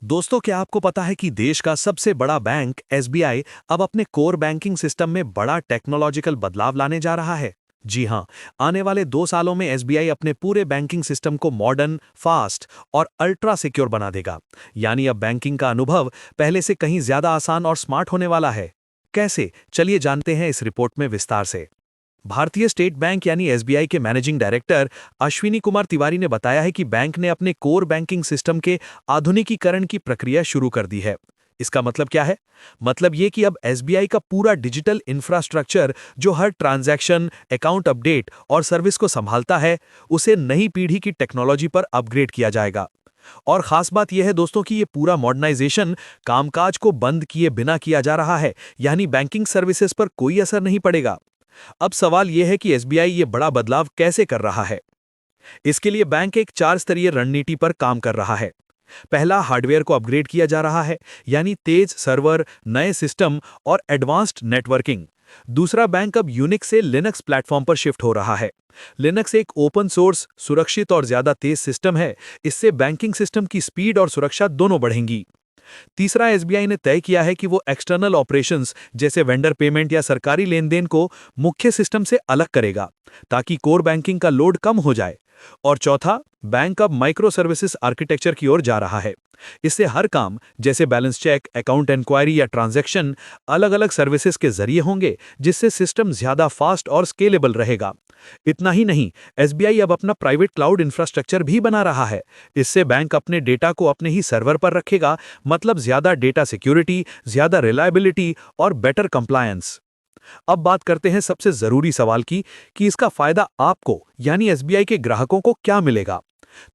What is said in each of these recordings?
दोस्तों, क्या आपको पता है कि देश का सबसे बड़ा बैंक एसबीआई अब अपने कोर बैंकिंग सिस्टम में बड़ा टेक्नोलॉजिकल बदलाव लाने जा रहा है। जी हां, आने वाले 2 सालों में एसबीआई अपने पूरे बैंकिंग सिस्टम को मॉडर्न, फास्ट और अल्ट्रा सिक्योर बना देगा। यानी अब बैंकिंग का अनुभव पहले से कहीं ज्यादा आसान और स्मार्ट होने वाला है। कैसे? चलिए जानते हैं इस रिपोर्ट में विस्तार से। भारतीय स्टेट बैंक यानी एसबीआई के मैनेजिंग डायरेक्टर अश्विनी कुमार तिवारी ने बताया है कि बैंक ने अपने कोर बैंकिंग सिस्टम के आधुनिकीकरण की प्रक्रिया शुरू कर दी है। इसका मतलब क्या है? मतलब ये कि अब एसबीआई का पूरा डिजिटल इंफ्रास्ट्रक्चर जो हर ट्रांजैक्शन, अकाउंट अपडेट और सर्विस को संभालता है, उसे नई पीढ़ी की टेक्नोलॉजी पर अपग्रेड किया जाएगा। और खास बात यह है दोस्तों कि ये पूरा मॉडर्नाइजेशन कामकाज को बंद किए बिना किया जा रहा है, यानी बैंकिंग सर्विसेज पर कोई असर नहीं पड़ेगा। अब सवाल यह है कि एसबीआई ये बड़ा बदलाव कैसे कर रहा है। इसके लिए बैंक एक 4 स्तरीय रणनीति पर काम कर रहा है। पहला, हार्डवेयर को अपग्रेड किया जा रहा है, यानी तेज सर्वर, नए सिस्टम और एडवांस्ड नेटवर्किंग। दूसरा, बैंक अब यूनिक्स से लिनक्स प्लेटफॉर्म पर शिफ्ट हो रहा है। लिनक्स एक ओपन सोर्स, सुरक्षित और ज्यादा तेज सिस्टम है। इससे बैंकिंग सिस्टम की स्पीड और सुरक्षा दोनों बढ़ेंगी। तीसरा, एसबीआई ने तय किया है कि वो एक्सटर्नल ऑपरेशंस जैसे वेंडर पेमेंट या सरकारी लेन-देन को मुख्य सिस्टम से अलग करेगा, ताकि कोर बैंकिंग का लोड कम हो जाए। और चौथा, बैंक अब माइक्रो सर्विसेज आर्किटेक्चर की ओर जा रहा है। इससे हर काम जैसे बैलेंस चेक, अकाउंट इंक्वायरी या ट्रांजैक्शन अलग-अलग सर्विसेज के जरिए होंगे, जिससे सिस्टम ज्यादा फास्ट और स्केलेबल रहेगा। इतना ही नहीं, एसबीआई अब अपना प्राइवेट क्लाउड इंफ्रास्ट्रक्चर भी बना रहा है। इससे बैंक अपने डेटा को अपने ही सर्वर पर रखेगा, मतलब ज्यादा डेटा सिक्योरिटी, ज्यादा रिलायबिलिटी और बेटर कंप्लायंस। अब बात करते हैं सबसे जरूरी सवाल की कि इसका फायदा आपको यानी एसबीआई के ग्राहकों को क्या मिलेगा।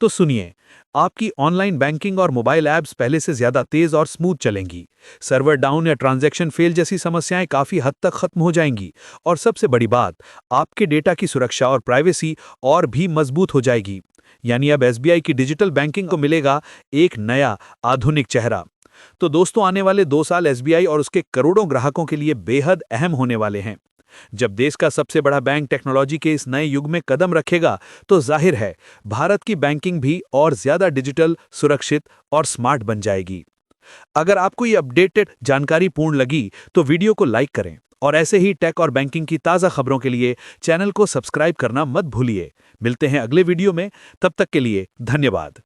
तो सुनिए, आपकी ऑनलाइन बैंकिंग और मोबाइल ऐप्स पहले से ज्यादा तेज और स्मूथ चलेंगी। सर्वर डाउन या ट्रांजैक्शन फेल जैसी समस्याएं काफी हद तक खत्म हो जाएंगी। और सबसे बड़ी बात, आपके डेटा की सुरक्षा और प्राइवेसी और भी मजबूत हो जाएगी। यानी अब एसबीआई की डिजिटल बैंकिंग को मिलेगा एक नया आधुनिक चेहरा। तो दोस्तों, आने वाले 2 साल एसबीआई और उसके करोड़ों ग्राहकों के लिए बेहद अहम होने वाले हैं। जब देश का सबसे बड़ा बैंक टेक्नोलॉजी के इस नए युग में कदम रखेगा, तो जाहिर है भारत की बैंकिंग भी और ज्यादा डिजिटल, सुरक्षित और स्मार्ट बन जाएगी। अगर आपको ये अपडेटेड जानकारी पूर्ण लगी, तो वीडियो को लाइक करें और ऐसे ही टेक और बैंकिंग की ताज़ा खबरों के लिए चैनल को सब्सक्राइब करना मत भूलिए। मिलते हैं अगले वीडियो में, तब तक के लिए धन्यवाद।